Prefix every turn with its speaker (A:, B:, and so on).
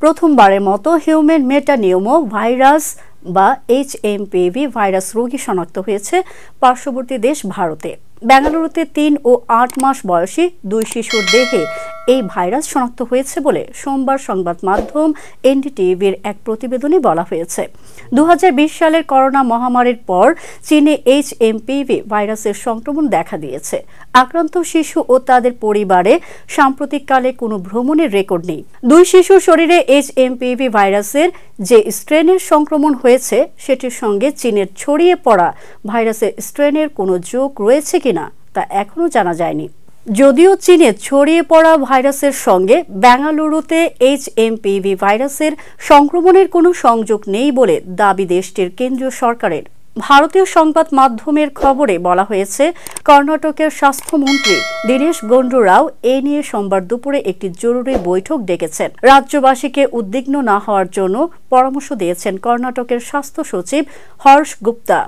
A: প্রথমবারের মতো human metapneumo virus বা HMPV ভাইরাস রোগী শনাক্ত হয়েছে পার্শ্ববর্তী দেশ ভারতে। বেঙ্গালুরুতে 3 ও 8 মাস বয়সী 2 শিশুর দেহে এই ভাইরাস শনাক্ত হয়েছে বলে সোমবার সংবাদ মাধ্যম NDTV-র এক প্রতিবেদনে বলা হয়েছে। 2020 সালের করোনা মহামারীর পর চীনে HMPV ভাইরাসের সংক্রমণ দেখা দিয়েছে। আক্রান্ত শিশু ও তাদের পরিবারে সাম্প্রতিককালে কোনো ভ্রমণের রেকর্ড নেই। 2 শিশুর শরীরে HMPV ভাইরাসের যে স্ট্রেনের সংক্রমণ হয়েছে সেটির সঙ্গে চীনের ছড়িয়ে পড়া ভাইরাসের স্ট্রেনের কোনো যোগ রয়েছে কিনা তা এখনও জানা যায়নি। যদিও চীনে ছড়িয়ে পড়া ভাইরাসের সঙ্গে বেঙ্গালুরুতে HMPV ভাইরাসের সংক্রমণের কোনো সংযোগ নেই বলে দাবি দেশটির কেন্দ্রীয় সরকারের। ভারতীয় সংবাদ মাধ্যমের খবরে বলা হয়েছে, কর্ণাটকের স্বাস্থ্যমন্ত্রী দীনেশ গুন্ডু রাও এ নিয়ে সোমবার দুপুরে একটি জরুরি বৈঠক ডেকেছেন। রাজ্যবাসীকে উদ্বিগ্ন না হওয়ার জন্য পরামর্শ দিয়েছেন কর্ণাটকের স্বাস্থ্য সচিব হর্ষ গুপ্তা।